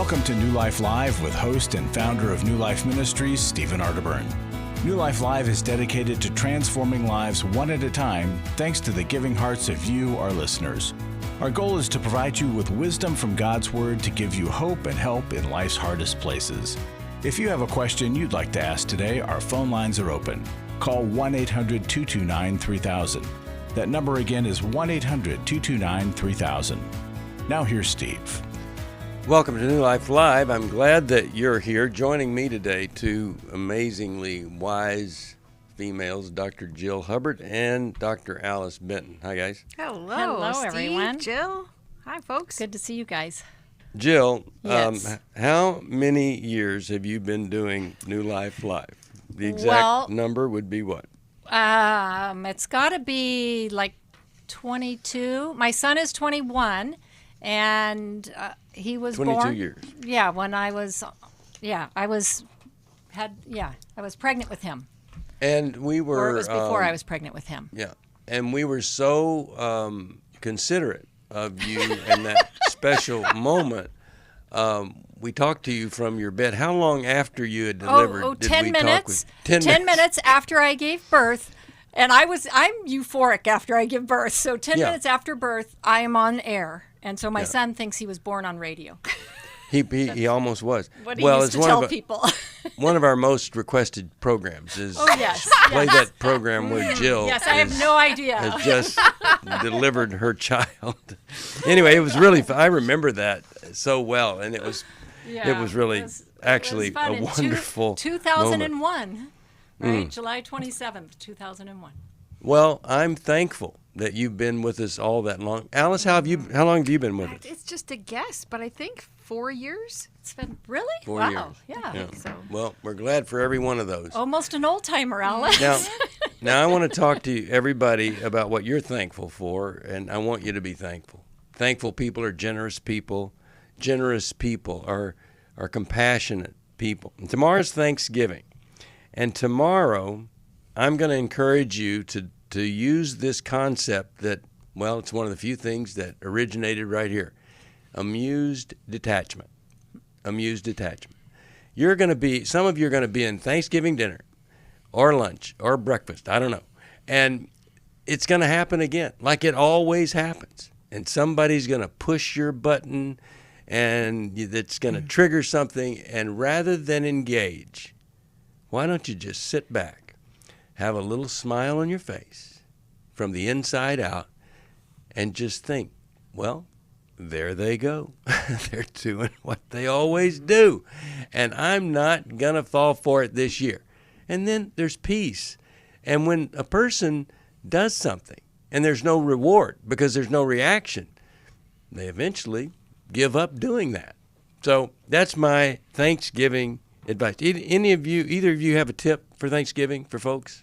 Welcome to New Life Live with host and founder of New Life Ministries, Stephen Arterburn. New Life Live is dedicated to transforming lives one at a time thanks to the giving hearts of you, our listeners. Our goal is to provide you with wisdom from God's Word to give you hope and help in life's hardest places. If you have a question you'd like to ask today, our phone lines are open. Call 1-800-229-3000. That number again is 1-800-229-3000. Now here's Steve. Welcome to New Life Live. I'm glad that you're here. Joining me today, two amazingly wise females, Dr. Jill Hubbard and Dr. Alice Benton. Hi, guys. Hello, Steve, everyone. Jill. Hi, folks. Good to see you guys. Jill, Yes. how many years have you been doing New Life Live? The exact number would be what? It's got to be like 22. My son is 21, and he was 22 born. years. Yeah, when I was pregnant with him. And we were. Or it was before I was pregnant with him. Yeah, and we were so considerate of you in that special moment. We talked to you from your bed. How long after you had delivered did 10 we minutes. talk with? 10 minutes after I gave birth. And I'm euphoric after I give birth. So 10 minutes after birth, I am on air. And so my son thinks he was born on radio. He almost was. What he used to tell people. One of our most requested programs is play that program where Jill I have no idea. has just delivered her child. Anyway, it was really I remember that so well, and it was really actually a wonderful 2001, moment. right? July 27th, 2001. Well, I'm thankful that you've been with us all that long. Alice, how long have you been with us? It's just a guess, but I think 4 years. It's been really 4 years. Yeah. So. Well, we're glad for every one of those. Almost an old timer, Alice. Now I want to talk to everybody about what you're thankful for, and I want you to be thankful. Thankful people are generous people. Generous people are compassionate people. And tomorrow's Thanksgiving, and tomorrow I'm going to encourage you to use this concept that, well, it's one of the few things that originated right here. Amused detachment. Amused detachment. Some of you are going to be in Thanksgiving dinner or lunch or breakfast, I don't know. And it's going to happen again, like it always happens. And somebody's going to push your button, and it's going to trigger something. And rather than engage, why don't you just sit back, have a little smile on your face from the inside out, and just think, well, there they go. They're doing what they always do. And I'm not going to fall for it this year. And then there's peace. And when a person does something and there's no reward because there's no reaction, they eventually give up doing that. So that's my Thanksgiving advice. Either of you have a tip for Thanksgiving for folks?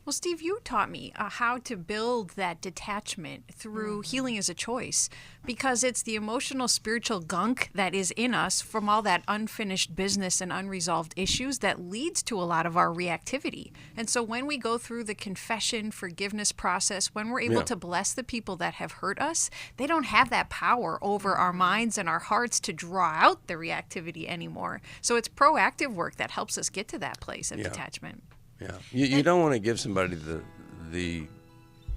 Well, Steve, you taught me how to build that detachment through healing as a choice, because it's the emotional, spiritual gunk that is in us from all that unfinished business and unresolved issues that leads to a lot of our reactivity. And so when we go through the confession, forgiveness process, when we're able to bless the people that have hurt us, they don't have that power over our minds and our hearts to draw out the reactivity anymore. So it's proactive work that helps us get to that place of detachment. Yeah, you don't want to give somebody the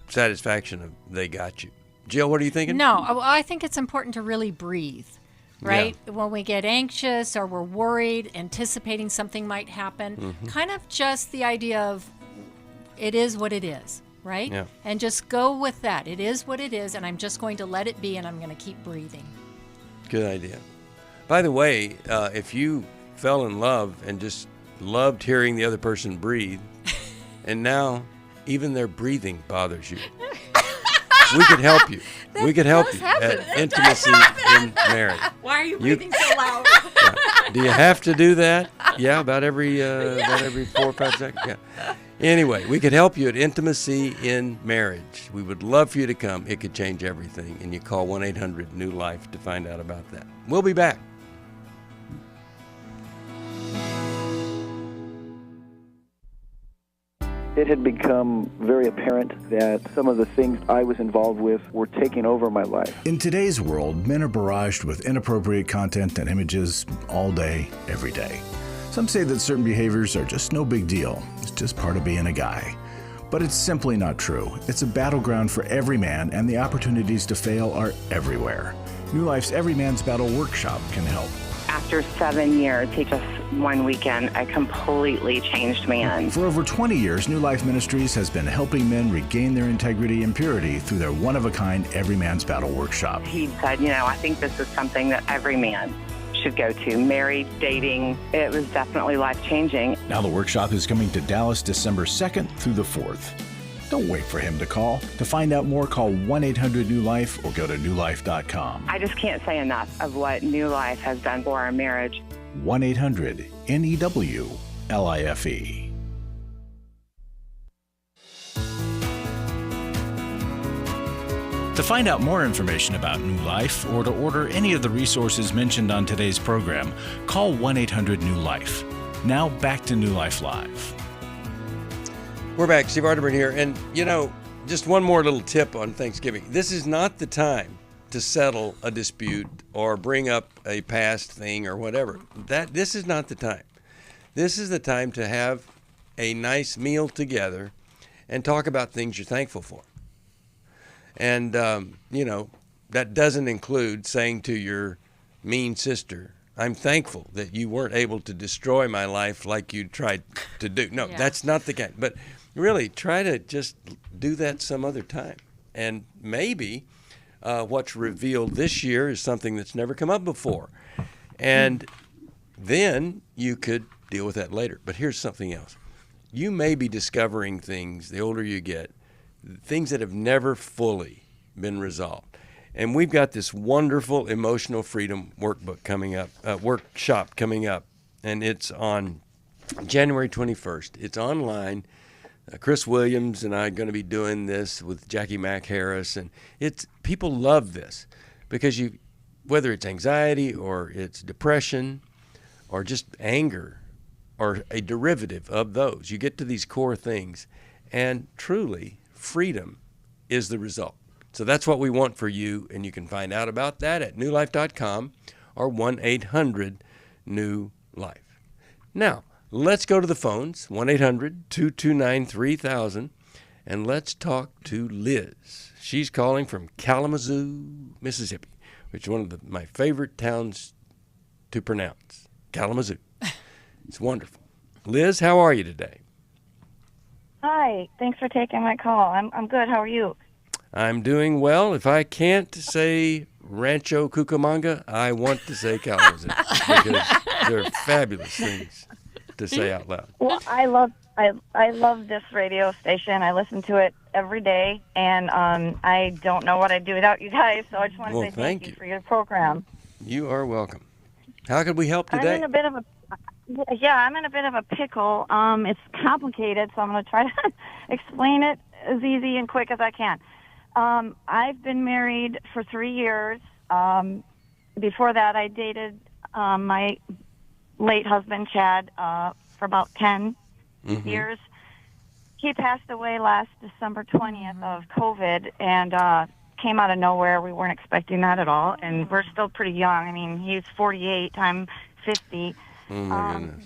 satisfaction of they got you. Jill, what are you thinking? No, I think it's important to really breathe, right? Yeah. When we get anxious or we're worried, anticipating something might happen, kind of just the idea of it is what it is, right? Yeah. And just go with that. It is what it is, and I'm just going to let it be, and I'm going to keep breathing. Good idea. By the way, if you fell in love and just loved hearing the other person breathe, and now even their breathing bothers you, we could help you. We could help you at intimacy in marriage. Why are you breathing so loud? Do you have to do that? Yeah, about every 4 or 5 seconds. Yeah. Anyway, we could help you at intimacy in marriage. We would love for you to come. It could change everything. And you call 1-800-NEW-LIFE to find out about that. We'll be back. It had become very apparent that some of the things I was involved with were taking over my life. In today's world, men are barraged with inappropriate content and images all day, every day. Some say that certain behaviors are just no big deal. It's just part of being a guy. But it's simply not true. It's a battleground for every man, and the opportunities to fail are everywhere. New Life's Every Man's Battle Workshop can help. After 7 years, he just one weekend, a completely changed man. For over 20 years, New Life Ministries has been helping men regain their integrity and purity through their one-of-a-kind Every Man's Battle Workshop. He said, I think this is something that every man should go to. Married, dating, it was definitely life-changing. Now the workshop is coming to Dallas December 2nd through the 4th. Don't wait for him to call. To find out more, call 1-800-NEW-LIFE or go to newlife.com. I just can't say enough of what New Life has done for our marriage. 1-800-NEW-LIFE. To find out more information about New Life or to order any of the resources mentioned on today's program, call 1-800-NEW-LIFE. Now back to New Life Live. We're back. Steve Arterburn here. And, just one more little tip on Thanksgiving. This is not the time to settle a dispute or bring up a past thing or whatever. This is not the time. This is the time to have a nice meal together and talk about things you're thankful for. And, that doesn't include saying to your mean sister, I'm thankful that you weren't able to destroy my life like you tried to do. No, That's not the kind. But really, try to just do that some other time. And maybe what's revealed this year is something that's never come up before. And then you could deal with that later. But here's something else. You may be discovering things, the older you get, things that have never fully been resolved. And we've got this wonderful emotional freedom workshop coming up, and it's on January 21st. It's online. Chris Williams and I are going to be doing this with Jackie Mack Harris, and people love this because whether it's anxiety or it's depression or just anger or a derivative of those, you get to these core things, and truly freedom is the result. So that's what we want for you, and you can find out about that at newlife.com or 1-800-NEW-LIFE. Now, let's go to the phones, 1-800-229-3000, and let's talk to Liz. She's calling from Kalamazoo, Mississippi, which is one of my favorite towns to pronounce, Kalamazoo. It's wonderful. Liz, how are you today? Hi, thanks for taking my call. I'm good. How are you? I'm doing well. If I can't say Rancho Cucamonga, I want to say Kalamazoo because they're fabulous things to say out loud. Well, I love this radio station. I listen to it every day, and I don't know what I'd do without you guys. So I just want to say thank you for your program. You are welcome. How could we help today? I'm in a bit of a pickle. It's complicated, so I'm going to try to explain it as easy and quick as I can. I've been married for 3 years. Before that, I dated my late husband, Chad, for about 10 years. He passed away last December 20th of COVID, and came out of nowhere. We weren't expecting that at all, and we're still pretty young. I mean, he's 48, I'm 50. Oh, my goodness.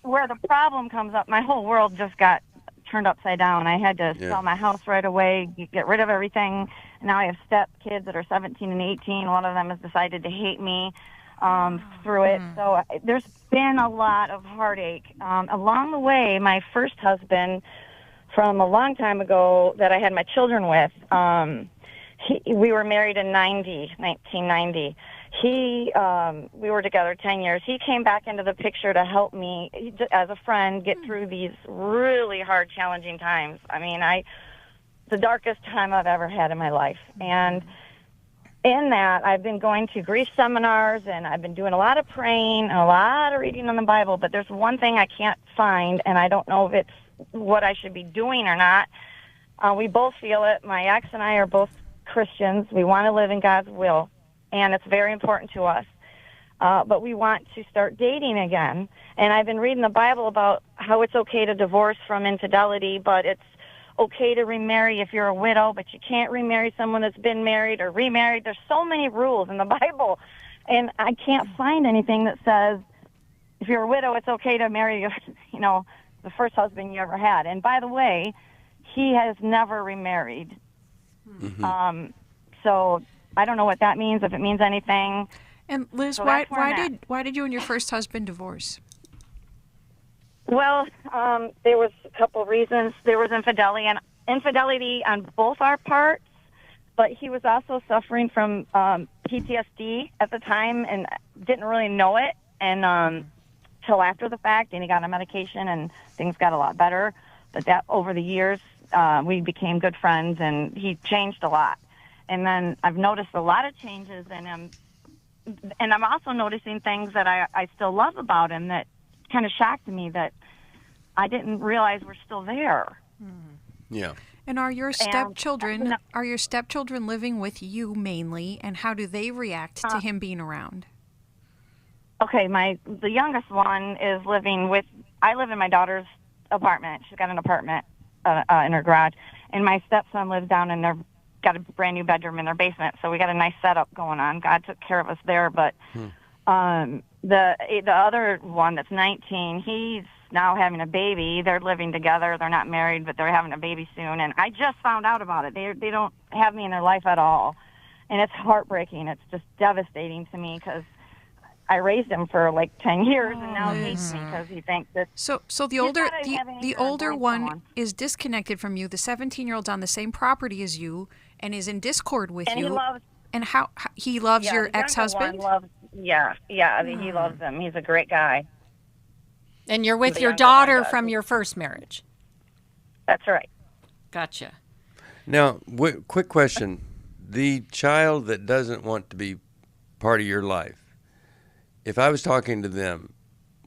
Where the problem comes up, my whole world just got turned upside down. I had to sell my house right away, get rid of everything. Now I have step kids that are 17 and 18. One of them has decided to hate me through it. So there's been a lot of heartache. Along the way, my first husband from a long time ago that I had my children with, we were married in 1990. We were together 10 years. He came back into the picture to help me as a friend get through these really hard, challenging times. I mean, the darkest time I've ever had in my life. And in that, I've been going to grief seminars, and I've been doing a lot of praying and a lot of reading on the Bible, but there's one thing I can't find, and I don't know if it's what I should be doing or not. We both feel it. My ex and I are both Christians. We want to live in God's will, and it's very important to us. But we want to start dating again. And I've been reading the Bible about how it's okay to divorce from infidelity, but it's okay to remarry if you're a widow, but you can't remarry someone that's been married or remarried. There's so many rules in the Bible, and I can't find anything that says if you're a widow, it's okay to marry, the first husband you ever had. And by the way, he has never remarried. Mm-hmm. So I don't know what that means, if it means anything. And Liz, So why that's where I'm at. why did you and your first husband divorce? Well, there was a couple of reasons. There was infidelity on both our parts, but he was also suffering from PTSD at the time and didn't really know it and till after the fact, and he got on medication and things got a lot better. But that over the years, we became good friends, and he changed a lot. And then I've noticed a lot of changes in him, and I'm also noticing things that I still love about him that kind of shocked me that I didn't realize were still there. Yeah. And are your stepchildren living with you mainly, and how do they react to him being around? Okay, the youngest one is living with. I live in my daughter's apartment. She's got an apartment in her garage, and my stepson lives down in their. Got a brand new bedroom in their basement, so we got a nice setup going on. God took care of us there, but the other one that's 19, he's now having a baby. They're living together. They're not married, but they're having a baby soon. And I just found out about it. They don't have me in their life at all, and it's heartbreaking. It's just devastating to me because I raised him for like 10 years, and now he hates me because he thinks that. So the older one is disconnected from you. The 17-year-old's on the same property as you and is in discord with and you. He loves, and how he loves your ex-husband? He loves him. He's a great guy. And you're with your daughter from your first marriage. That's right. Gotcha. Now, quick question. The child that doesn't want to be part of your life, if I was talking to them,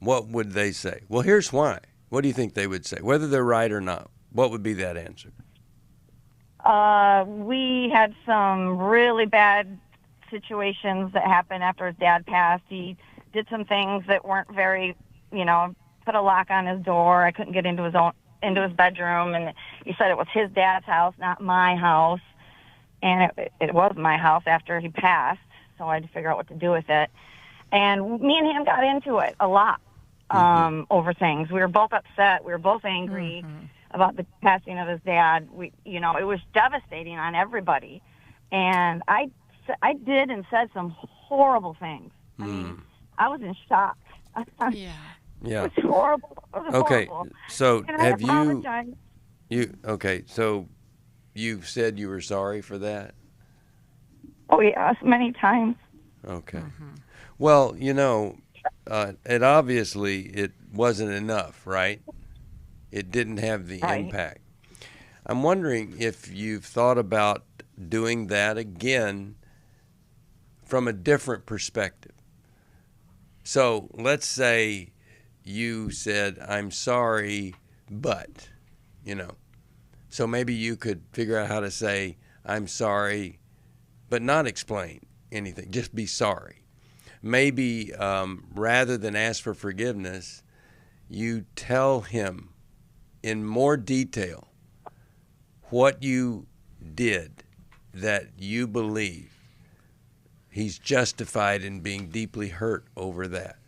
what would they say? Well, here's why. What do you think they would say? Whether they're right or not, what would be that answer? We had some really bad situations that happened after his dad passed. He did some things that weren't very, put a lock on his door. I couldn't get into his bedroom, and he said it was his dad's house, not my house. And it was my house after he passed, so I had to figure out what to do with it. And me and him got into it a lot over things. We were both upset. We were both angry about the passing of his dad. It was devastating on everybody. And I did and said some horrible things. I mean, I was in shock. Yeah. It was horrible. Okay, horrible. so And I apologize. So you said you were sorry for that? Oh, yes, many times. Okay. Well, it obviously wasn't enough, right? It didn't have the impact. I'm wondering if you've thought about doing that again from a different perspective. So let's say you said, I'm sorry, but, So maybe you could figure out how to say, I'm sorry, but not explain anything. Just be sorry. Maybe rather than ask for forgiveness, you tell him in more detail what you did that you believe he's justified in being deeply hurt over that,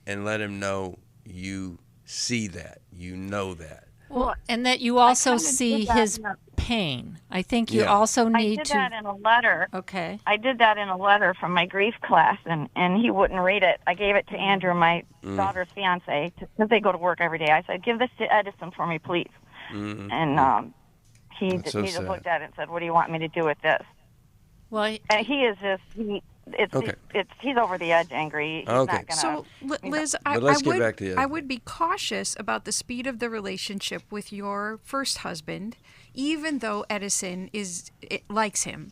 and let him know you see that, you know that. Well, and that you also see his pain. I think you also need to. I did that in a letter. Okay. I did that in a letter from my grief class, and he wouldn't read it. I gave it to Andrew, my daughter's fiance, because they go to work every day. I said, give this to Edison for me, please. And he just looked at it and said, what do you want me to do with this? Well, and he is just, he's over the edge angry. He's not gonna, so, Liz, I would be cautious about the speed of the relationship with your first husband, even though Edison likes him.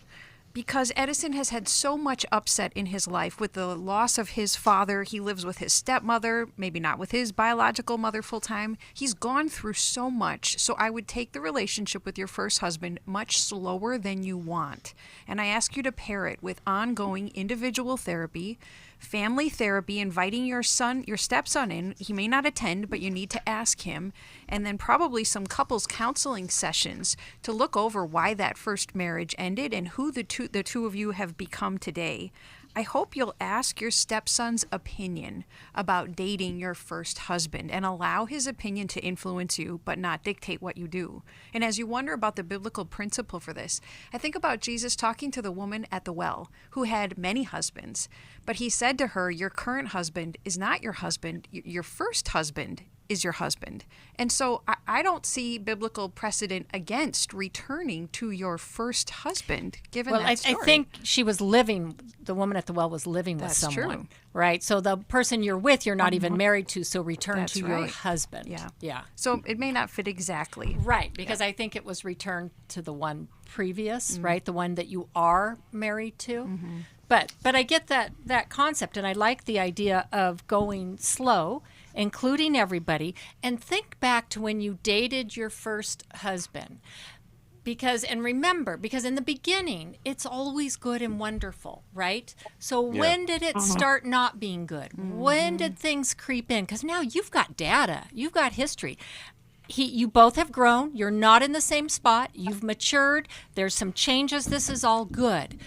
Because Edison has had so much upset in his life with the loss of his father. He lives with his stepmother, maybe not with his biological mother full time. He's gone through so much. So I would take the relationship with your first husband much slower than you want. And I ask you to pair it with ongoing individual therapy, family therapy, inviting your stepson in. He may not attend, but you need to ask him. And then probably some couples counseling sessions to look over why that first marriage ended and who the two of you have become today. I hope you'll ask your stepson's opinion about dating your first husband and allow his opinion to influence you, but not dictate what you do. And as you wonder about the biblical principle for this, I think about Jesus talking to the woman at the well who had many husbands, but he said to her, your current husband is not your husband, your first husband is your husband. And so I don't see biblical precedent against returning to your first husband, given that story. I think the woman at the well was living with someone. True. Right? So the person you're with, you're not even married to, so return to your husband. Yeah. So it may not fit exactly. Right, because I think it was returned to the one previous, right? The one that you are married to. Mm-hmm. But I get that concept, and I like the idea of going slow, including everybody, and think back to when you dated your first husband. Remember, because in the beginning, it's always good and wonderful, right? So when did it start not being good? Mm-hmm. When did things creep in? Because now you've got data, you've got history. You both have grown. You're not in the same spot. You've matured. There's some changes. This is all good.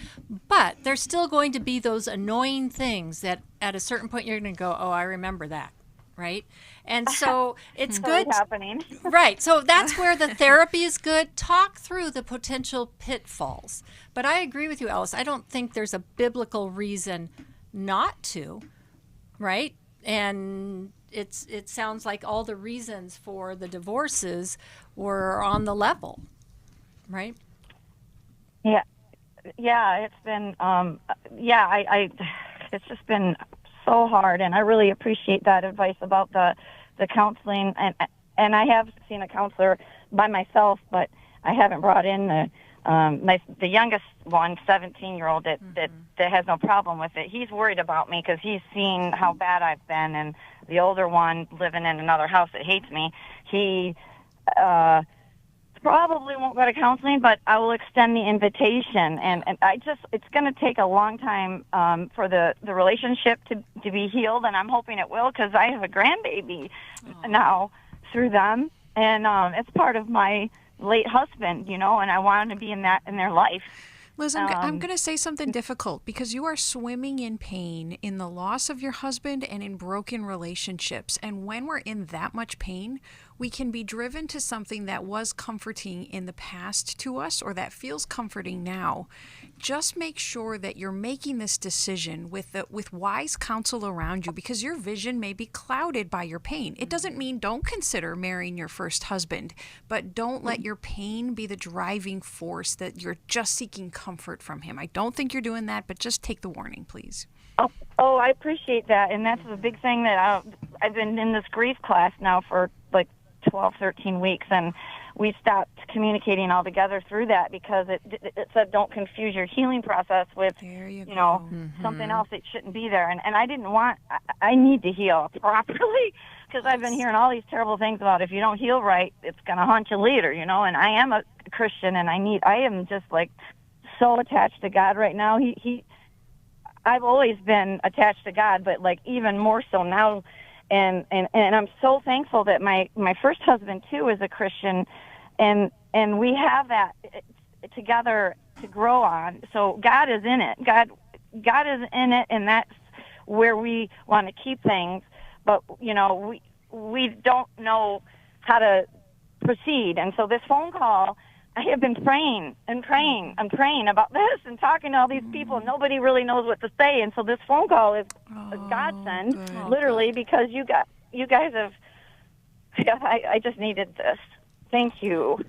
But there's still going to be those annoying things that at a certain point you're going to go, oh, I remember that. Right? And so it's good. Happening. Right. So that's where the therapy is good. Talk through the potential pitfalls. But I agree with you, Alice. I don't think there's a biblical reason not to. Right? And it sounds like all the reasons for the divorces were on the level. Right? Yeah. Yeah, it's been it's just been so hard, and I really appreciate that advice about the counseling, and I have seen a counselor by myself, but I haven't brought in the youngest one, 17-year-old that has no problem with it. He's worried about me because he's seen how bad I've been, and the older one living in another house that hates me, he probably won't go to counseling, but I will extend the invitation. And it's going to take a long time for the relationship to be healed, and I'm hoping it will because I have a grandbaby now through them, and it's part of my late husband, and I wanted to be in their life. Liz, I'm going to say something difficult because you are swimming in pain in the loss of your husband and in broken relationships. And when we're in that much pain, we can be driven to something that was comforting in the past to us or that feels comforting now. Just make sure that you're making this decision with wise counsel around you because your vision may be clouded by your pain. It doesn't mean don't consider marrying your first husband, but don't let your pain be the driving force that you're just seeking comfort from him. I don't think you're doing that, but just take the warning, please. Oh, I appreciate that, and that's the big thing that I've been in this grief class now for like 12, 13 weeks, and we stopped communicating altogether through that because it said don't confuse your healing process with something else that shouldn't be there. And I didn't want, I need to heal properly because I've been hearing all these terrible things about if you don't heal right, it's going to haunt you later, and I am a Christian and I am just like so attached to God right now. I've always been attached to God, but like even more so now. And I'm so thankful that my first husband too is a Christian, and we have that together to grow on. So God is in it. God is in it, and that's where we want to keep things. But we don't know how to proceed. And so this phone call, I have been praying and praying and praying about this and talking to all these people. Nobody really knows what to say. And so this phone call is a godsend, literally, because you guys have, I just needed this. Thank you.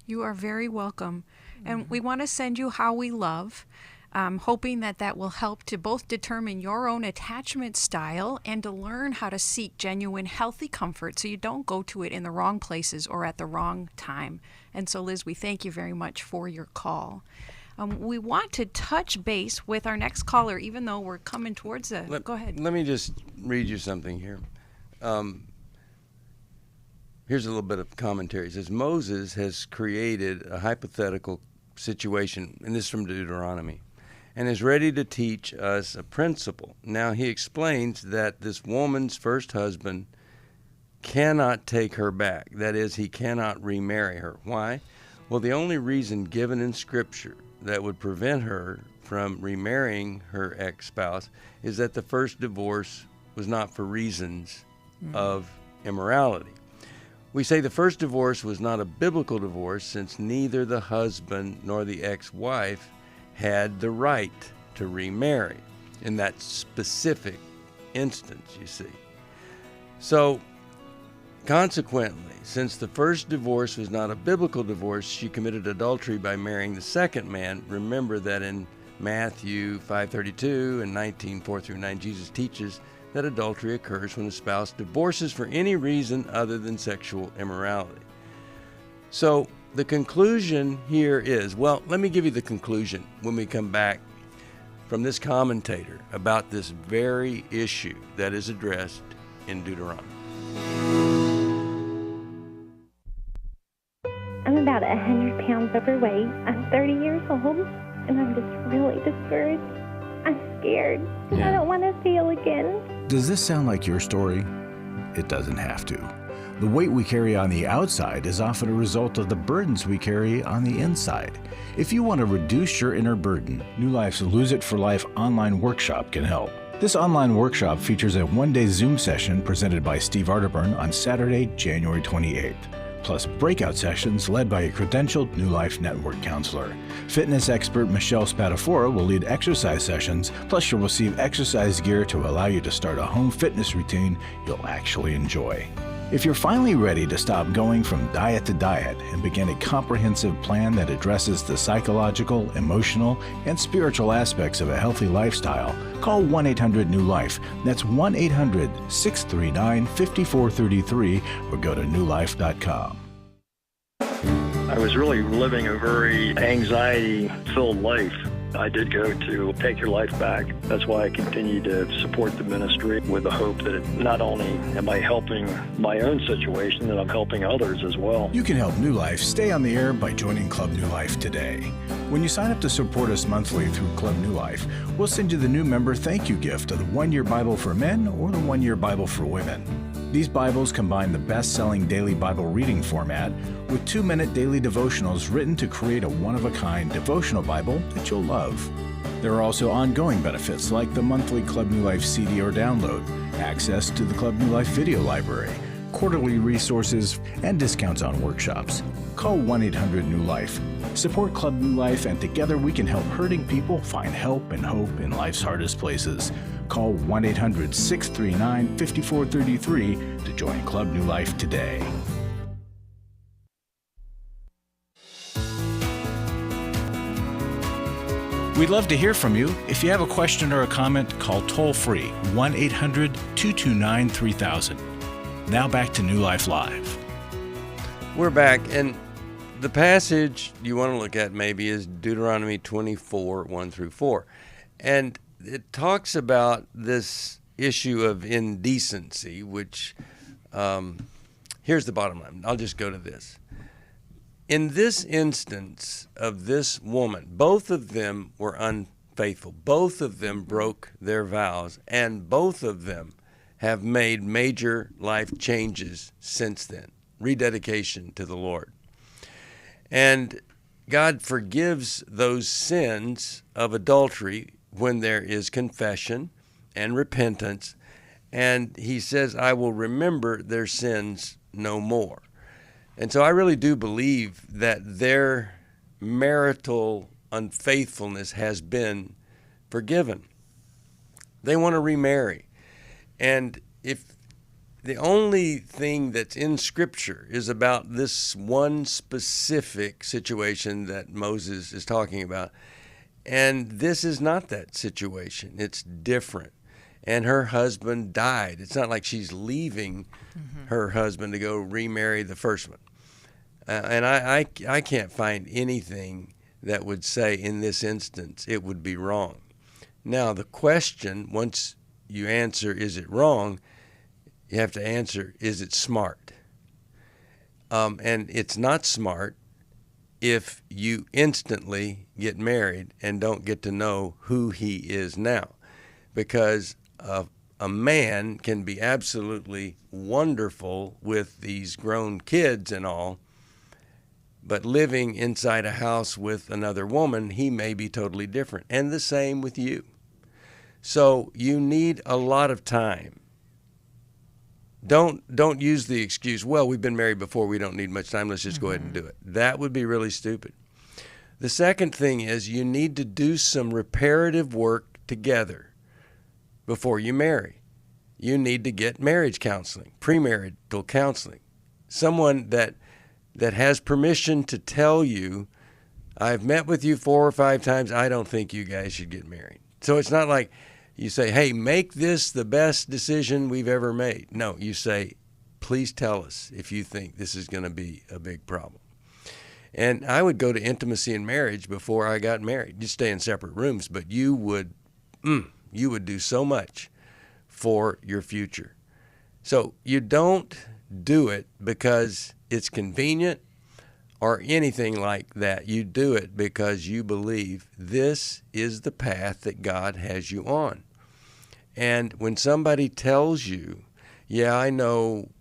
You are very welcome. And we want to send you How We Love, hoping that will help to both determine your own attachment style and to learn how to seek genuine, healthy comfort so you don't go to it in the wrong places or at the wrong time. And so, Liz, we thank you very much for your call. We want to touch base with our next caller, even though we're coming towards the... Go ahead. Let me just read you something here. Here's a little bit of commentary. It says, Moses has created a hypothetical situation, and this is from Deuteronomy, and is ready to teach us a principle. Now, he explains that this woman's first husband cannot take her back. That is, he cannot remarry her. Why? Well, the only reason given in Scripture that would prevent her from remarrying her ex-spouse is that the first divorce was not for reasons of immorality. We say the first divorce was not a biblical divorce since neither the husband nor the ex-wife had the right to remarry in that specific instance, you see. So, consequently, since the first divorce was not a biblical divorce, she committed adultery by marrying the second man. Remember that in Matthew 5:32 and 19:4-9, Jesus teaches that adultery occurs when a spouse divorces for any reason other than sexual immorality. So the conclusion here is, well, let me give you the conclusion when we come back from this commentator about this very issue that is addressed in Deuteronomy. I'm about 100 pounds overweight. I'm 30 years old, and I'm just really discouraged. I'm scared. I don't want to fail again. Does this sound like your story? It doesn't have to. The weight we carry on the outside is often a result of the burdens we carry on the inside. If you want to reduce your inner burden, New Life's Lose It for Life online workshop can help. This online workshop features a one-day Zoom session presented by Steve Arterburn on Saturday, January 28th. Plus breakout sessions led by a credentialed New Life Network counselor. Fitness expert Michelle Spadafora will lead exercise sessions, plus you'll receive exercise gear to allow you to start a home fitness routine you'll actually enjoy. If you're finally ready to stop going from diet to diet and begin a comprehensive plan that addresses the psychological, emotional, and spiritual aspects of a healthy lifestyle, call 1-800-NEW-LIFE. That's 1-800-639-5433 or go to newlife.com. I was really living a very anxiety-filled life. I did go to Take Your Life Back. That's why I continue to support the ministry with the hope that not only am I helping my own situation, that I'm helping others as well. You can help New Life stay on the air by joining Club New Life today. When you sign up to support us monthly through Club New Life, we'll send you the new member thank you gift of the 1-year Bible for men or the 1-year Bible for women. These Bibles combine the best-selling daily Bible reading format with 2-minute daily devotionals written to create a one-of-a-kind devotional Bible that you'll love. There are also ongoing benefits like the monthly Club New Life CD or download, access to the Club New Life video library, quarterly resources, and discounts on workshops. Call 1-800-NEW-LIFE. Support Club New Life, and together we can help hurting people find help and hope in life's hardest places. Call 1-800-639-5433 to join Club New Life today. We'd love to hear from you. If you have a question or a comment, call toll-free 1-800-229-3000. Now back to New Life Live. We're back, and the passage you want to look at maybe is Deuteronomy 24, 1-4. And it talks about this issue of indecency, which, here's the bottom line. I'll just go to this. In this instance of this woman, both of them were unfaithful. Both of them broke their vows, and both of them have made major life changes since then. Rededication to the Lord. And God forgives those sins of adultery when there is confession and repentance, and he says, I will remember their sins no more. And so I really do believe that their marital unfaithfulness has been forgiven. They want to remarry. And if the only thing that's in Scripture is about this one specific situation that Moses is talking about, and this is not that situation. It's different. And her husband died. It's not like she's leaving her husband to go remarry the first one. And I can't find anything that would say in this instance it would be wrong. Now, the question, once you answer, is it wrong, you have to answer, is it smart? And it's not smart if you instantly get married and don't get to know who he is now. Because a man can be absolutely wonderful with these grown kids and all, but living inside a house with another woman, he may be totally different. And the same with you. So you need a lot of time. Don't use the excuse, well, we've been married before, we don't need much time, let's just go ahead and do it. That would be really stupid. The second thing is you need to do some reparative work together before you marry. You need to get marriage counseling, premarital counseling. Someone that has permission to tell you, I've met with you 4 or 5 times, I don't think you guys should get married. So it's not like you say, hey, make this the best decision we've ever made. No, you say, please tell us if you think this is going to be a big problem. And I would go to intimacy in marriage before I got married. You stay in separate rooms, but you would do so much for your future. So you don't do it because it's convenient or anything like that. You do it because you believe this is the path that God has you on. And when somebody tells you, yeah, I know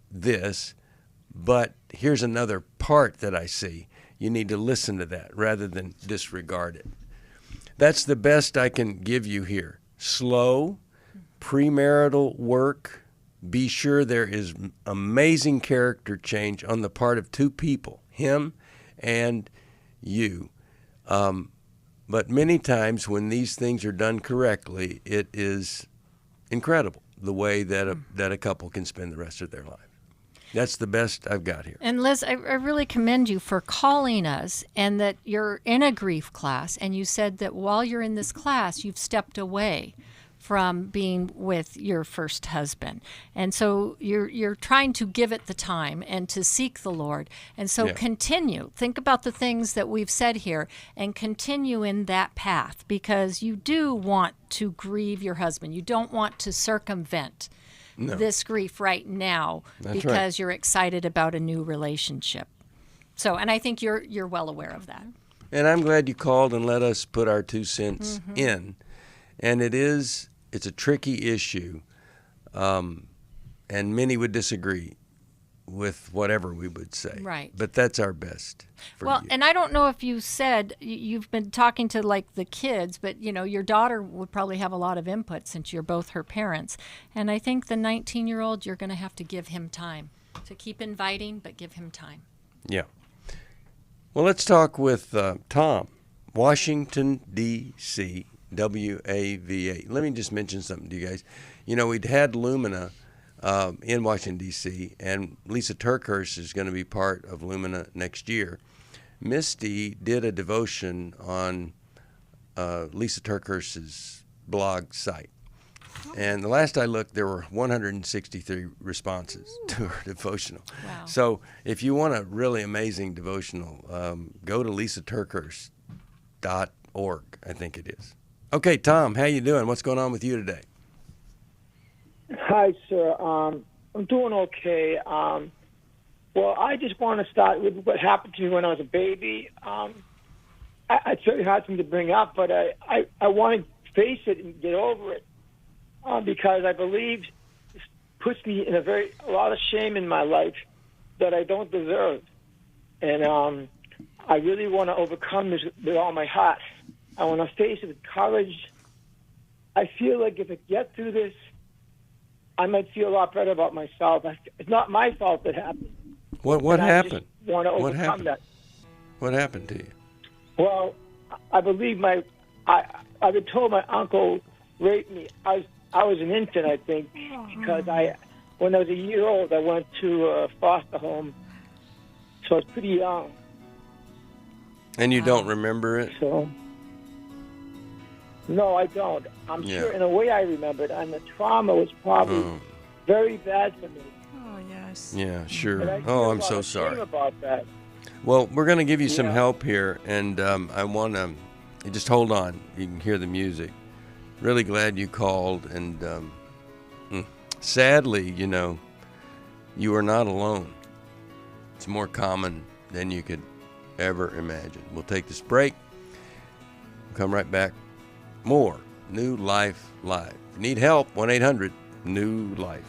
this, but here's another part that I see, you need to listen to that rather than disregard it. That's the best I can give you here. Slow, premarital work. Be sure there is amazing character change on the part of 2 people, him and you. But many times when these things are done correctly, it is incredible the way that a couple can spend the rest of their life. That's the best I've got here. And Liz, I really commend you for calling us, and that you're in a grief class, and you said that while you're in this class, you've stepped away from being with your first husband. And so you're trying to give it the time and to seek the Lord. And so continue. Think about the things that we've said here and continue in that path, because you do want to grieve your husband. You don't want to circumvent this grief right now. That's because you're excited about a new relationship. So, and I think you're well aware of that. And I'm glad you called and let us put our 2 cents in. And it's a tricky issue, and many would disagree with whatever we would say. Right. But that's our best for you. And I don't know if you said, you've been talking to like the kids, but your daughter would probably have a lot of input since you're both her parents. And I think the 19-year-old, you're going to have to give him time. To keep inviting, but give him time. Yeah. Well, let's talk with Tom, Washington, D.C., WAVA. Let me just mention something to you guys. We'd had Lumina in Washington, D.C., and Lisa Turkhurst is going to be part of Lumina next year. Misty did a devotion on Lisa Turkhurst's blog site. And the last I looked, there were 163 responses to her devotional. Wow. So if you want a really amazing devotional, go to lisaturkhurst.org, I think it is. Okay, Tom, how you doing? What's going on with you today? Hi, sir. I'm doing okay. Well, I just want to start with what happened to me when I was a baby. It's very hard for me to bring up, but I want to face it and get over it because I believe it puts me in a lot of shame in my life that I don't deserve. And I really want to overcome this with all my heart. I want to face it with courage. I feel like if I get through this, I might feel a lot better about myself. It's not my fault that happened. What happened? I just want to overcome that. What happened to you? Well, I believe I've been told my uncle raped me. I was an infant, I think, because when I was a year old, I went to a foster home, so I was pretty young. And you don't remember it? So, no, I don't. I'm sure in a way I remember it, and the trauma was probably very bad for me. Oh, yes. Yeah, sure. I'm so sorry about that. Well, we're going to give you some help here, and I want to just hold on. You can hear the music. Really glad you called, and sadly, you are not alone. It's more common than you could ever imagined. We'll take this break. We'll come right back. More New Life Live. If you need help, 1-800-NEW-LIFE.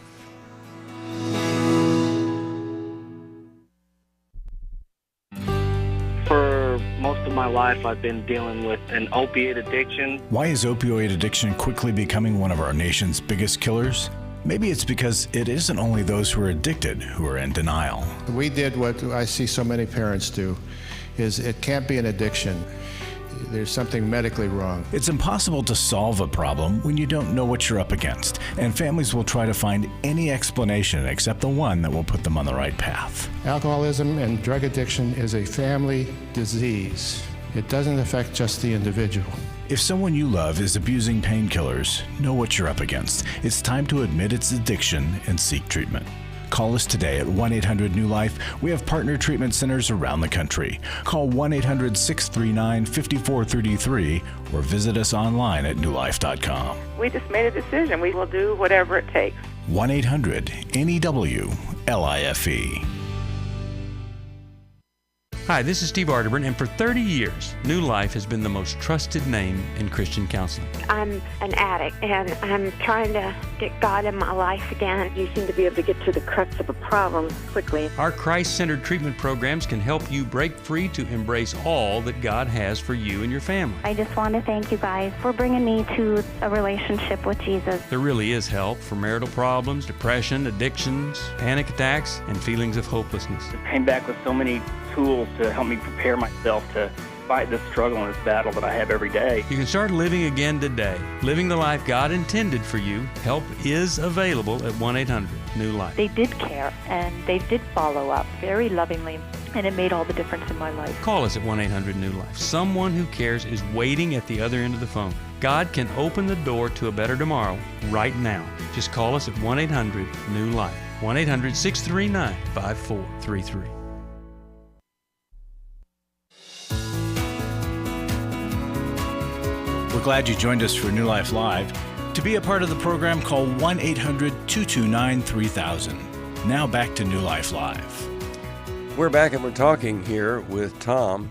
For most of my life, I've been dealing with an opiate addiction. Why is opioid addiction quickly becoming one of our nation's biggest killers? Maybe it's because it isn't only those who are addicted who are in denial. We did what I see so many parents do, is it can't be an addiction. There's something medically wrong. It's impossible to solve a problem when you don't know what you're up against, and families will try to find any explanation except the one that will put them on the right path. Alcoholism and drug addiction is a family disease. It doesn't affect just the individual. If someone you love is abusing painkillers, know what you're up against. It's time to admit its addiction and seek treatment. Call us today at 1-800-NEW-LIFE. We have partner treatment centers around the country. Call 1-800-639-5433 or visit us online at newlife.com. We just made a decision. We will do whatever it takes. 1-800-NEW-LIFE. Hi, this is Steve Arterburn, and for 30 years, New Life has been the most trusted name in Christian counseling. I'm an addict, and I'm trying to get God in my life again. You seem to be able to get to the crux of a problem quickly. Our Christ-centered treatment programs can help you break free to embrace all that God has for you and your family. I just want to thank you guys for bringing me to a relationship with Jesus. There really is help for marital problems, depression, addictions, panic attacks, and feelings of hopelessness. I came back with so many tools to help me prepare myself to fight this struggle and this battle that I have every day. You can start living again today, living the life God intended for you. Help is available at 1-800-NEW-LIFE. They did care, and they did follow up very lovingly, and it made all the difference in my life. Call us at 1-800-NEW-LIFE. Someone who cares is waiting at the other end of the phone. God can open the door to a better tomorrow right now. Just call us at 1-800-NEW-LIFE. 1-800-639-5433. We're glad you joined us for New Life Live. To be a part of the program, call 1-800-229-3000. Now back to New Life Live. We're back and we're talking here with Tom.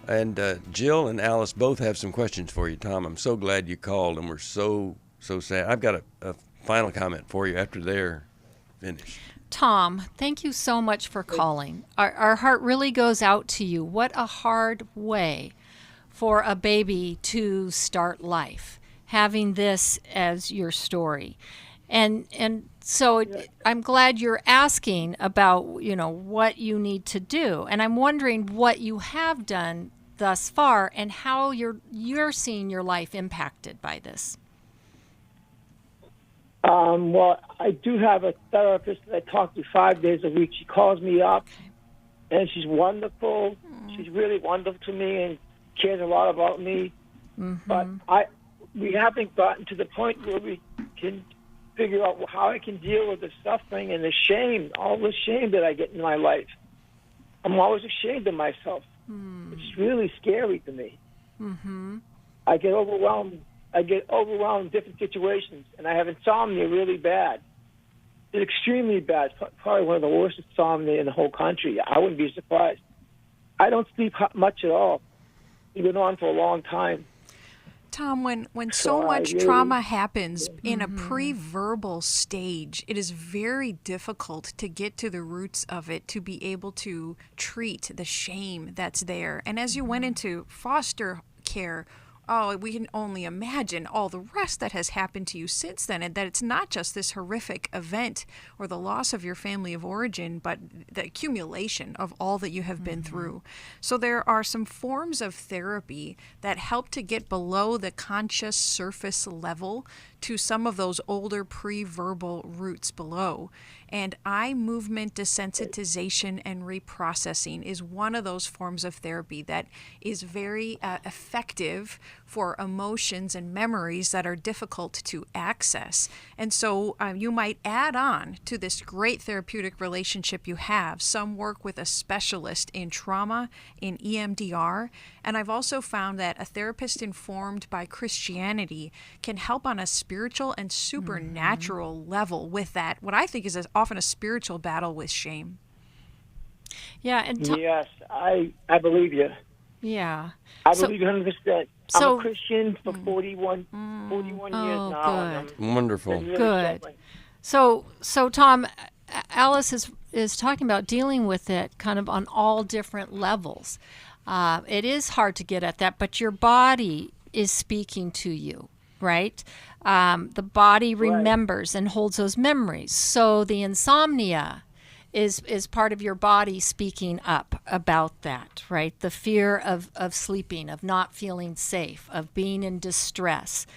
And Jill and Alice both have some questions for you, Tom. I'm so glad you called, and we're so sad. I've got a final comment for you after they're finished. Tom, thank you so much for calling. Our heart really goes out to you. What a hard way for a baby to start life, having this as your story. And so I'm glad you're asking about, what you need to do. And I'm wondering what you have done thus far and how you're seeing your life impacted by this. Well, I do have a therapist that I talk to 5 days a week. She calls me up, and she's wonderful. She's really wonderful to me and cares a lot about me. Mm-hmm. But we haven't gotten to the point where we can figure out how I can deal with the suffering and the shame, all the shame that I get in my life. I'm always ashamed of myself. It's really scary to me. Mm-hmm. I get overwhelmed. in different situations, and I have insomnia really bad. It's extremely bad. It's probably one of the worst insomnia in the whole country. I wouldn't be surprised. I don't sleep much at all. It's been on for a long time. Tom, when so much trauma happens in a pre-verbal stage, it is very difficult to get to the roots of it, to be able to treat the shame that's there. And as you went into foster care, we can only imagine all the rest that has happened to you since then, and that it's not just this horrific event or the loss of your family of origin, but the accumulation of all that you have been through. So there are some forms of therapy that help to get below the conscious surface level to some of those older pre-verbal roots below. And eye movement desensitization and reprocessing is one of those forms of therapy that is very effective for emotions and memories that are difficult to access. And so you might add on to this great therapeutic relationship you have. Some work with a specialist in trauma, in EMDR, and I've also found that a therapist informed by Christianity can help on a spiritual and supernatural level with that, what I think is often a spiritual battle with shame. Yeah, and yes, I believe you. Yeah. I believe you 100%. I'm So- a Christian for 41 years now. good. And Wonderful. been really Good. struggling. So Tom, Alice is talking about dealing with it kind of on all different levels. It is hard to get at that, but your body is speaking to you, right? The body remembers and holds those memories. So the insomnia is part of your body speaking up about that, right? The fear of sleeping, of not feeling safe, of being in distress.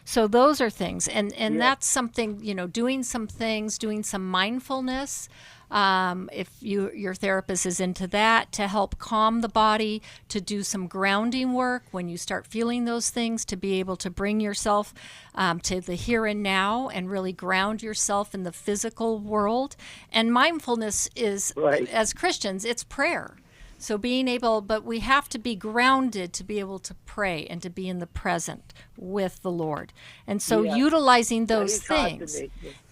So those are things, and that's something, doing some things, doing some mindfulness. If your therapist is into that, to help calm the body, to do some grounding work when you start feeling those things, to be able to bring yourself to the here and now and really ground yourself in the physical world. And mindfulness is, as Christians, it's prayer. So but we have to be grounded to be able to pray and to be in the present with the Lord. And so utilizing those things.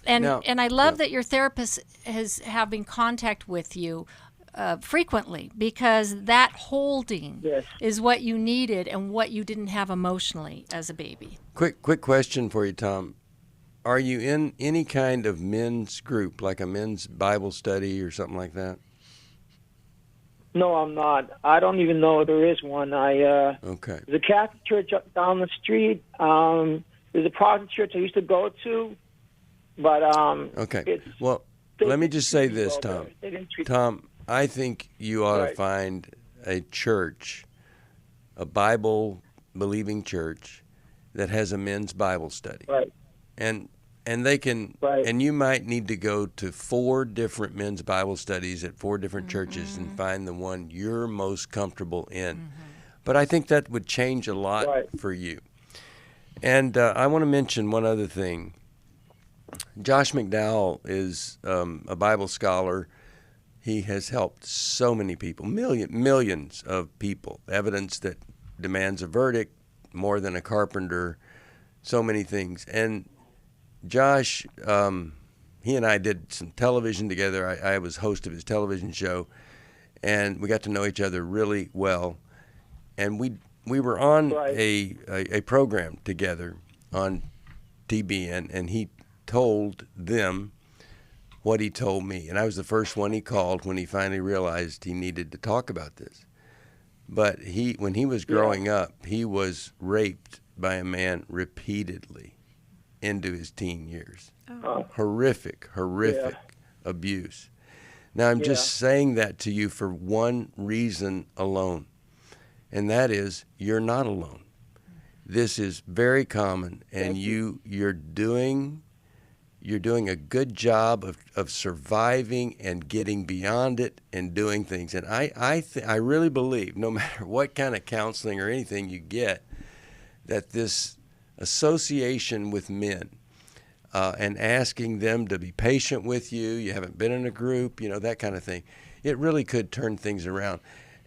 And I love that your therapist is having contact with you frequently, because that holding is what you needed and what you didn't have emotionally as a baby. Quick question for you, Tom. Are you in any kind of men's group, like a men's Bible study or something like that? No, I'm not. I don't even know there is one. Okay. There's a Catholic church up down the street. There's a Protestant church I used to go to, but okay. Well, let me just say this, Tom. Tom, I think you ought to find a church, a Bible-believing church, that has a men's Bible study. Right. And they can, and you might need to go to 4 different men's Bible studies at 4 different churches and find the one you're most comfortable in. But I think that would change a lot for you. And I want to mention one other thing. Josh McDowell is a Bible scholar. He has helped so many people, millions of people. Evidence that demands a verdict, more than a carpenter, so many things. And Josh, he and I did some television together. I was host of his television show, and we got to know each other really well. And we were on a program together on TBN, and he told them what he told me. And I was the first one he called when he finally realized he needed to talk about this. But when he was growing up, he was raped by a man repeatedly into his teen years. Horrific abuse. Now, I'm just saying that to you for one reason alone, and that is you're not alone. This is very common, and you're doing a good job of surviving and getting beyond it and doing things. And I really believe, no matter what kind of counseling or anything you get, that this association with men and asking them to be patient with you haven't been in a group, that kind of thing, it really could turn things around.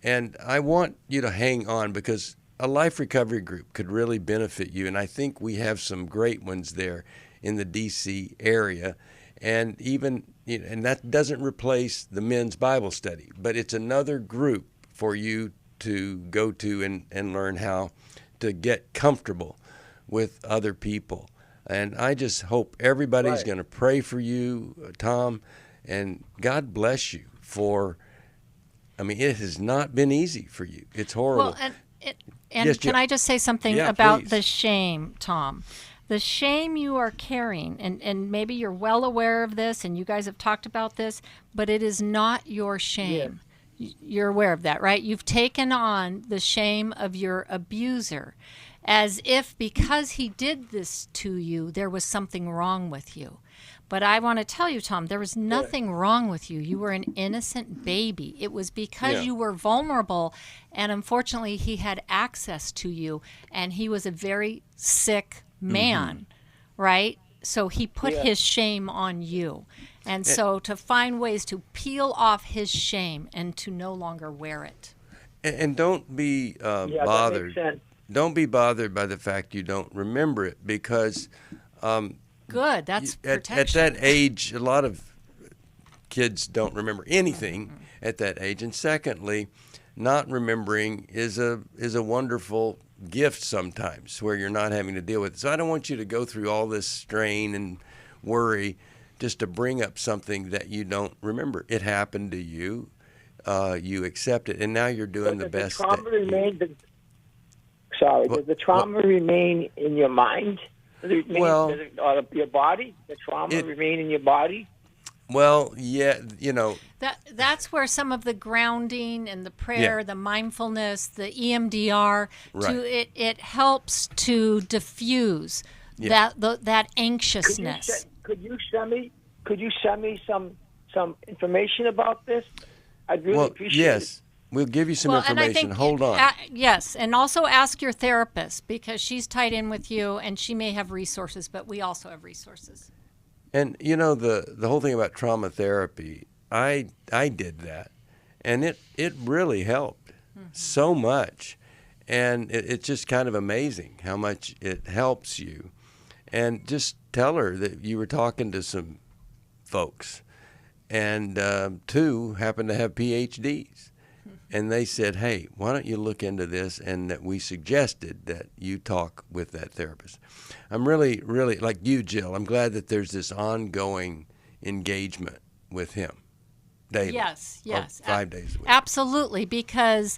And I want you to hang on, because a life recovery group could really benefit you, and I think we have some great ones there in the D.C. area. And even, and that doesn't replace the men's Bible study, but it's another group for you to go to and learn how to get comfortable with other people. And I just hope everybody's going to pray for you, Tom, and God bless you it has not been easy for you. It's horrible. Well, and can I just say something about the shame, Tom? The shame you are carrying, and maybe you're well aware of this, and you guys have talked about this, but it is not your shame. You're aware of that, right? You've taken on the shame of your abuser, as if because he did this to you, there was something wrong with you. But I want to tell you, Tom, there was nothing wrong with you. You were an innocent baby. It was because you were vulnerable, and unfortunately he had access to you, and he was a very sick man, right? So he put his shame on you. And so to find ways to peel off his shame and to no longer wear it. And don't be bothered. Don't be bothered by the fact you don't remember it, because good, that's protection. At that age, a lot of kids don't remember anything at that age. And secondly, not remembering is a wonderful gift sometimes where you're not having to deal with it. So I don't want you to go through all this strain and worry just to bring up something that you don't remember. It happened to you. You accept it, and now you're doing the best. Does the trauma remain in your mind? Does it remain, your body? The trauma remain in your body? Well, yeah, That's where some of the grounding and the prayer, the mindfulness, the EMDR, it helps to diffuse that anxiousness. Could you send me some information about this? I'd really appreciate it. We'll give you some information. Hold on. Yes, and also ask your therapist because she's tied in with you and she may have resources, but we also have resources. And the whole thing about trauma therapy, I did that, and it really helped so much, and it's just kind of amazing how much it helps you. And just tell her that you were talking to some folks, and two happened to have PhDs. And they said, hey, why don't you look into this? And that we suggested that you talk with that therapist. I'm really, really, like you, Jill, I'm glad that there's this ongoing engagement with him daily. Yes. 5 days a week. Absolutely, because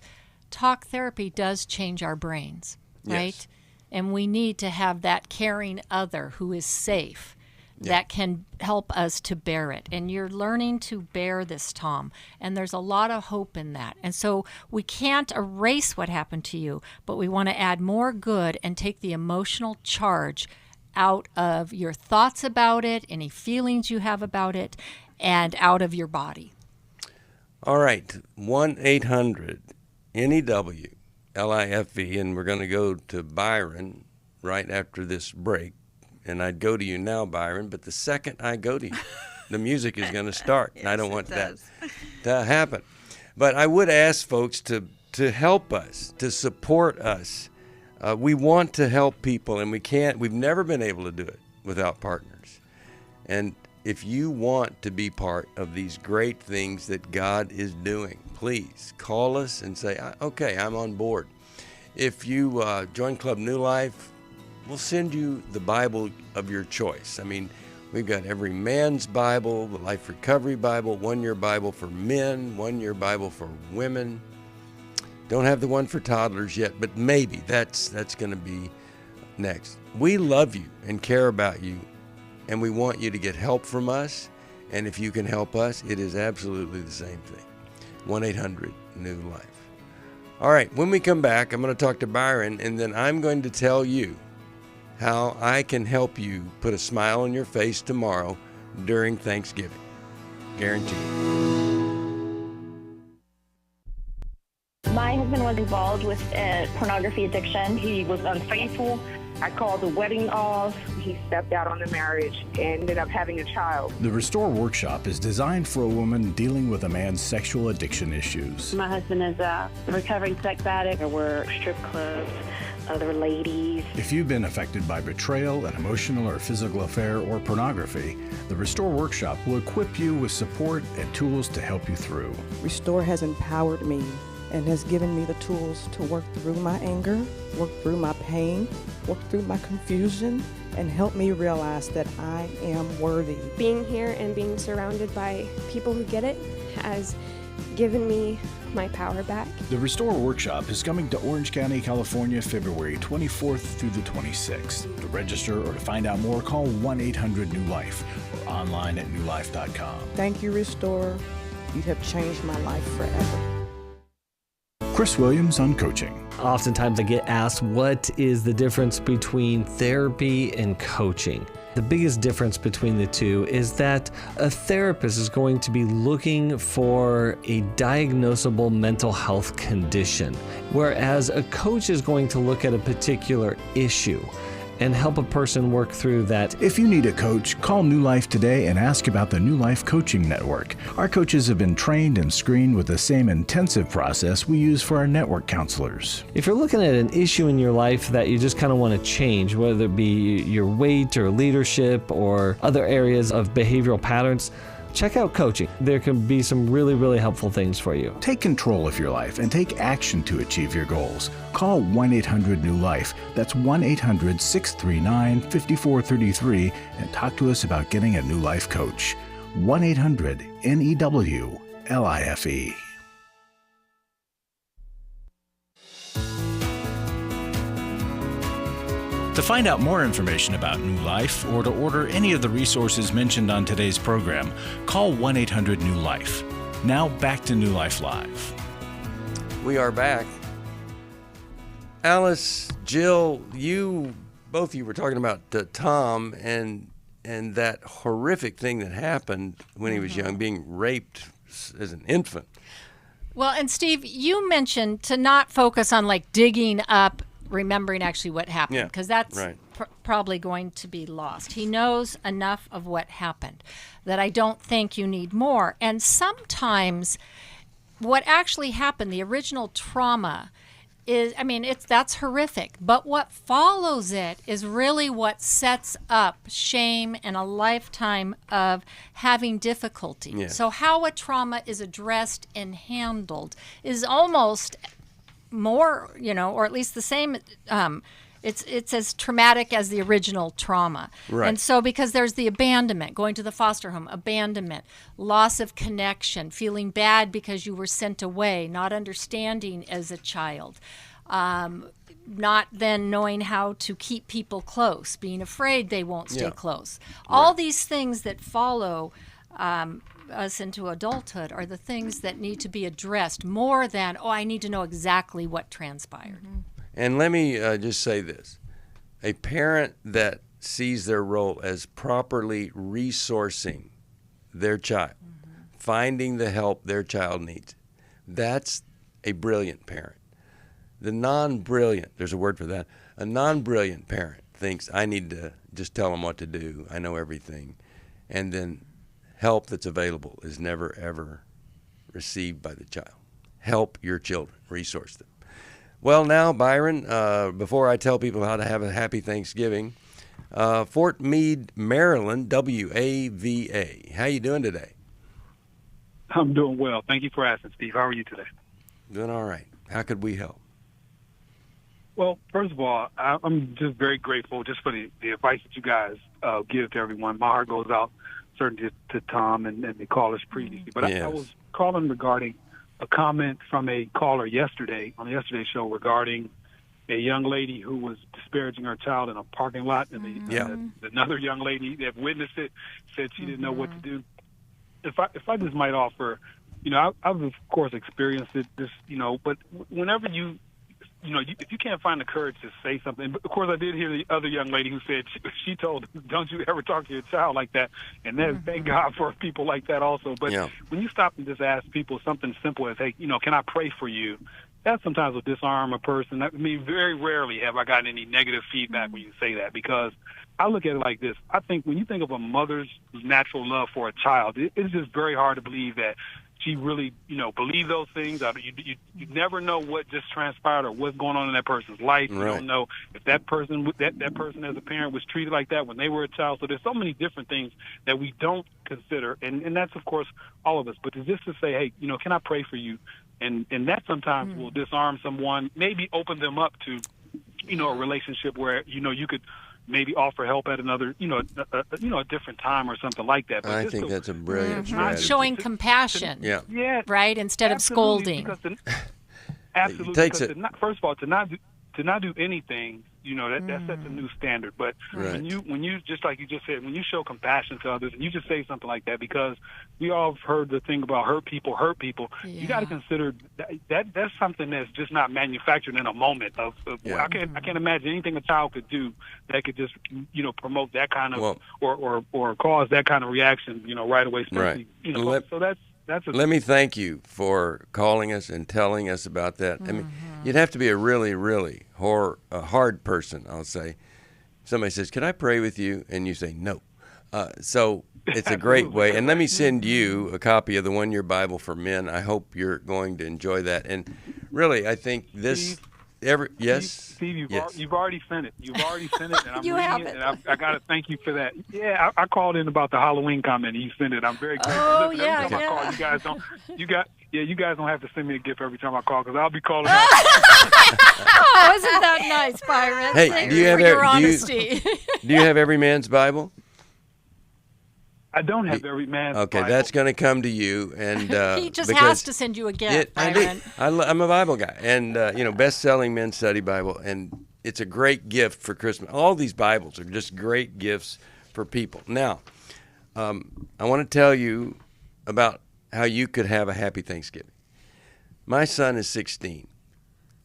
talk therapy does change our brains, right? Yes. And we need to have that caring other who is safe. That can help us to bear it. And you're learning to bear this, Tom. And there's a lot of hope in that. And so we can't erase what happened to you, but we want to add more good and take the emotional charge out of your thoughts about it, any feelings you have about it, and out of your body. All right, 1-800-NEW-LIFE, and we're going to go to Byron right after this break. And I'd go to you now, Byron, but the second I go to you, the music is going to start, and I don't want that to happen. But I would ask folks to help us, to support us. We want to help people, and we've never been able to do it without partners. And if you want to be part of these great things that God is doing, please call us and say, okay, I'm on board. If you join Club New Life, we'll send you the Bible of your choice. I mean, we've got every man's Bible, the Life Recovery Bible, 1-year Bible for men, 1-year Bible for women. Don't have the one for toddlers yet, but maybe that's going to be next. We love you and care about you, and we want you to get help from us. And if you can help us, it is absolutely the same thing. 1-800-NEW-LIFE. All right, when we come back, I'm going to talk to Byron, and then I'm going to tell you how I can help you put a smile on your face tomorrow during Thanksgiving. Guaranteed. My husband was involved with a pornography addiction. He was unfaithful. I called the wedding off. He stepped out on the marriage and ended up having a child. The Restore Workshop is designed for a woman dealing with a man's sexual addiction issues. My husband is a recovering sex addict. There were strip clubs, other ladies. If you've been affected by betrayal, an emotional or physical affair, or pornography, the Restore Workshop will equip you with support and tools to help you through. Restore has empowered me and has given me the tools to work through my anger, work through my pain, work through my confusion, and help me realize that I am worthy. Being here and being surrounded by people who get it has given me my power back. The Restore Workshop is coming to Orange County, California, February 24th through the 26th. To register or to find out more, call 1-800-NEW-LIFE or online at newlife.com. Thank you, Restore. You have changed my life forever. Chris Williams on coaching. Oftentimes I get asked, what is the difference between therapy and coaching? The biggest difference between the two is that a therapist is going to be looking for a diagnosable mental health condition, whereas a coach is going to look at a particular issue and help a person work through that. If you need a coach, call New Life today and ask about the New Life Coaching Network. Our coaches have been trained and screened with the same intensive process we use for our network counselors. If you're looking at an issue in your life that you just kind of want to change, whether it be your weight or leadership or other areas of behavioral patterns, check out coaching. There can be some really, really helpful things for you. Take control of your life and take action to achieve your goals. Call 1-800-NEW-LIFE. That's 1-800-639-5433 and talk to us about getting a new life coach. 1-800-NEW-LIFE. To find out more information about New Life or to order any of the resources mentioned on today's program, call 1-800-NEW-LIFE. Now back to New Life Live. We are back. Alice, Jill, both of you were talking about Tom and that horrific thing that happened when he was young, being raped as an infant. Well, and Steve, you mentioned to not focus on like digging up, remembering actually what happened, because that's right. Probably going to be lost. He knows enough of what happened that I don't think you need more. And sometimes what actually happened, the original trauma, is, that's horrific. But what follows it is really what sets up shame and a lifetime of having difficulty. Yeah. So how a trauma is addressed and handled is almost more, or at least the same. It's as traumatic as the original trauma. Right. And so because there's the abandonment, going to the foster home, abandonment, loss of connection, feeling bad because you were sent away, not understanding as a child, not then knowing how to keep people close, being afraid they won't stay close. All these things that follow us into adulthood are the things that need to be addressed more than, I need to know exactly what transpired. Mm-hmm. And let me just say this. A parent that sees their role as properly resourcing their child, finding the help their child needs, that's a brilliant parent. The non-brilliant, there's a word for that, a non-brilliant parent thinks, I need to just tell them what to do, I know everything, and then help that's available is never, ever received by the child. Help your children. Resource them. Well, now, Byron, before I tell people how to have a happy Thanksgiving, Fort Meade, Maryland, WAVA. How you doing today? I'm doing well. Thank you for asking, Steve. How are you today? Doing all right. How could we help? Well, first of all, I'm just very grateful just for the advice that you guys give to everyone. My heart goes out certainly to Tom and the callers previously. But Yes. I was calling regarding a comment from a caller yesterday on the yesterday's show regarding a young lady who was disparaging her child in a parking lot, and another young lady that witnessed it said she didn't know what to do. If I just might offer, I've of course experienced it, but whenever if you can't find the courage to say something, but of course I did hear the other young lady who said she told, don't you ever talk to your child like that, and then thank God for people like that also. But when you stop and just ask people something simple as, hey, can I pray for you? That sometimes will disarm a person. I mean, very rarely have I gotten any negative feedback when you say that, because I look at it like this. I think when you think of a mother's natural love for a child, it's just very hard to believe that she really, believe those things. You never know what just transpired or what's going on in that person's life. You don't know if that person that person as a parent was treated like that when they were a child. So there's so many different things that we don't consider, and that's of course all of us. But just to say, hey, can I pray for you? And that sometimes will disarm someone, maybe open them up to, a relationship where you could maybe offer help at another, a different time or something like that. But I think that's a brilliant strategy. Showing compassion, right, instead of scolding. Absolutely. Takes it. First of all, to not do anything, that sets a new standard. But when you just like you just said, when you show compassion to others and you just say something like that, because we all have heard the thing about hurt people. You got to consider that's something that's just not manufactured in a moment. I can't imagine anything a child could do that could just promote that kind of or cause that kind of reaction right away. Right. So that's let me thank you for calling us and telling us about that. I mean, you'd have to be a really, really hard person, I'll say. Somebody says, "Can I pray with you?" And you say, "No." So it's a great way. And let me send you a copy of the 1 Year Bible for Men. I hope you're going to enjoy that. And really, I think this Yes, Steve, yes. you've already sent it. You've already sent it, and I'm You reading it, and I got to thank you for that. Yeah, I called in about the Halloween comment, and you sent it. I'm very grateful. Oh, Listen, yeah, every time I yeah. call, you guys don't have to send me a gift every time I call, because I'll be calling. Oh, isn't that nice, Byron? Hey, Thank do you you for have your honesty. Do you have Every Man's Bible? I don't have every man's Okay, Bible. that's going to come to you, and He just because has to send you a gift, Byron. I'm a Bible guy, and best-selling men's study Bible, and it's a great gift for Christmas. All these Bibles are just great gifts for people. Now, I want to tell you about how you could have a happy Thanksgiving. My son is 16,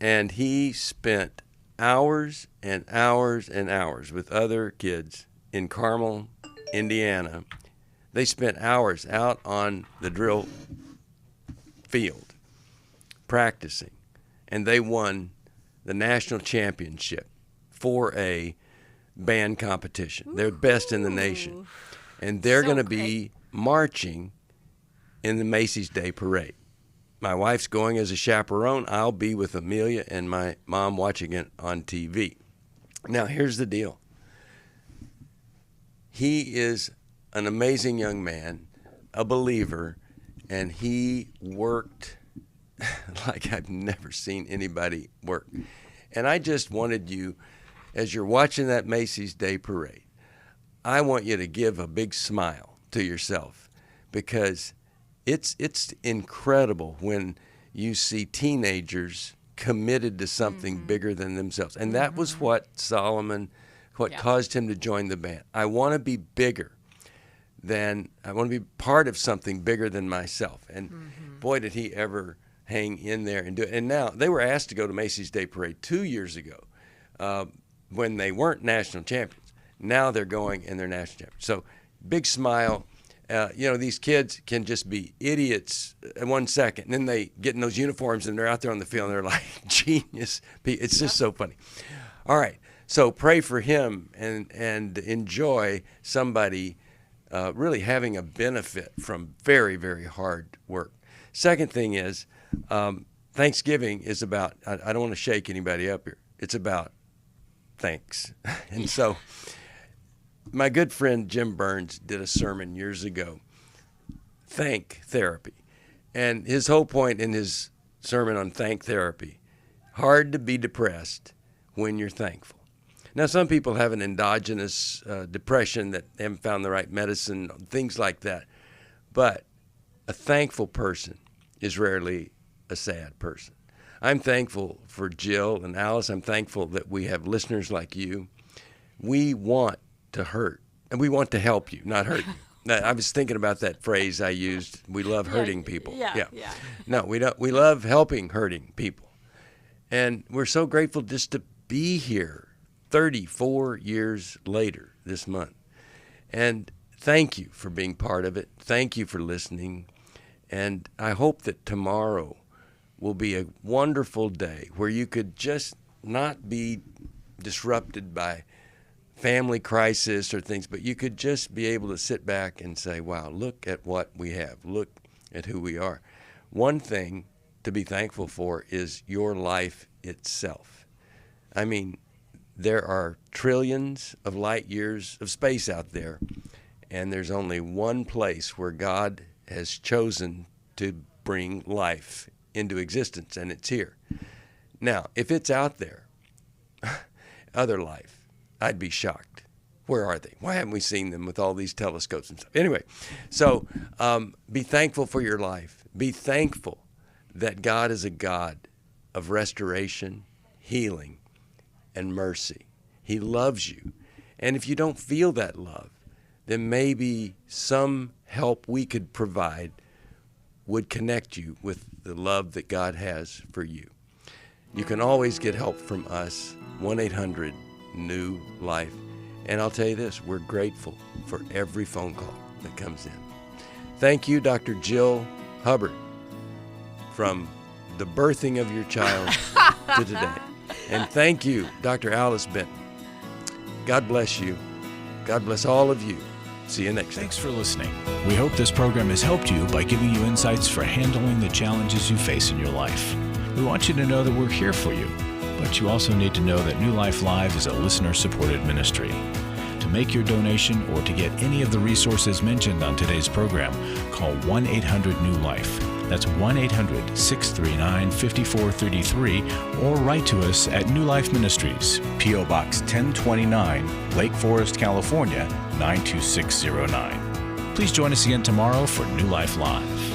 and he spent hours and hours and hours with other kids in Carmel, Indiana. They spent hours out on the drill field practicing, and they won the national championship for a band competition. They're best in the nation. And they're going to be marching in the Macy's Day Parade. My wife's going as a chaperone. I'll be with Amelia and my mom watching it on TV. Now, here's the deal. He is an amazing young man, a believer, and he worked like I've never seen anybody work. And I just wanted you, as you're watching that Macy's Day Parade, I want you to give a big smile to yourself, because it's incredible when you see teenagers committed to something bigger than themselves. And that was what Solomon, caused him to join the band. I want to be bigger. I want to be part of something bigger than myself. And boy, did he ever hang in there and do it. And now, they were asked to go to Macy's Day Parade 2 years ago when they weren't national champions. Now they're going and they're national champions. So big smile. These kids can just be idiots in 1 second. And then they get in those uniforms and they're out there on the field and they're like genius. It's just so funny. All right. So pray for him and enjoy somebody really having a benefit from very, very hard work. Second thing is, Thanksgiving is about, I don't want to shake anybody up here. It's about thanks. And so my good friend Jim Burns did a sermon years ago, Thank Therapy. And his whole point in his sermon on Thank Therapy, hard to be depressed when you're thankful. Now, some people have an endogenous depression that they haven't found the right medicine, things like that. But a thankful person is rarely a sad person. I'm thankful for Jill and Alice. I'm thankful that we have listeners like you. We want to hurt, and we want to help you, not hurt you. I was thinking about that phrase I used. We love hurting people. Yeah. No, we don't. We love helping hurting people. And we're so grateful just to be here 34 years later this month. And thank you for being part of it. Thank you for listening. And I hope that tomorrow will be a wonderful day where you could just not be disrupted by family crisis or things, but you could just be able to sit back and say, wow, look at what we have. Look at who we are. One thing to be thankful for is your life itself. I mean, there are trillions of light years of space out there, and there's only one place where God has chosen to bring life into existence, and it's here. Now, if it's out there, other life, I'd be shocked. Where are they? Why haven't we seen them with all these telescopes and stuff? Anyway, so be thankful for your life. Be thankful that God is a God of restoration, healing, and mercy. He loves you. And if you don't feel that love, then maybe some help we could provide would connect you with the love that God has for you. You can always get help from us, 1-800-NEW-LIFE. And I'll tell you this, we're grateful for every phone call that comes in. Thank you, Dr. Jill Hubbard, from the birthing of your child to today. And thank you, Dr. Alice Benton. God bless you. God bless all of you. See you next time. Thanks for listening. We hope this program has helped you by giving you insights for handling the challenges you face in your life. We want you to know that we're here for you, but But you also need to know that New Life Live is a listener-supported ministry. To make your donation or to get any of the resources mentioned on today's program, call 1-800-NEW-LIFE. That's 1-800-639-5433, or write to us at New Life Ministries, P.O. Box 1029, Lake Forest, California, 92609. Please join us again tomorrow for New Life Live.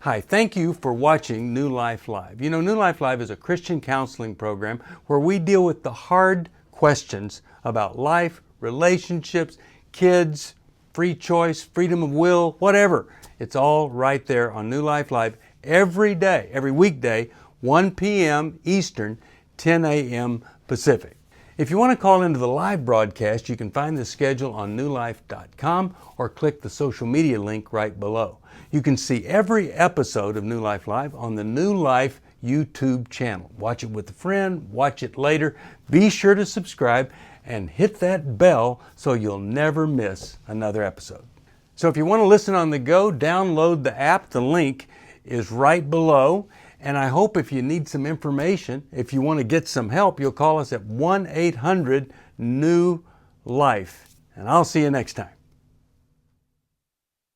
Hi, thank you for watching New Life Live. You know, New Life Live is a Christian counseling program where we deal with the hard questions about life, relationships, kids, free choice, freedom of will, whatever. It's all right there on New Life Live every day, every weekday, 1 p.m. Eastern, 10 a.m. Pacific. If you want to call into the live broadcast, you can find the schedule on newlife.com or click the social media link right below. You can see every episode of New Life Live on the New Life YouTube channel. Watch it with a friend, watch it later. Be sure to subscribe and hit that bell so you'll never miss another episode. So if you want to listen on the go, download the app. The link is right below. And I hope if you need some information, if you want to get some help, you'll call us at 1-800-NEW-LIFE. And I'll see you next time.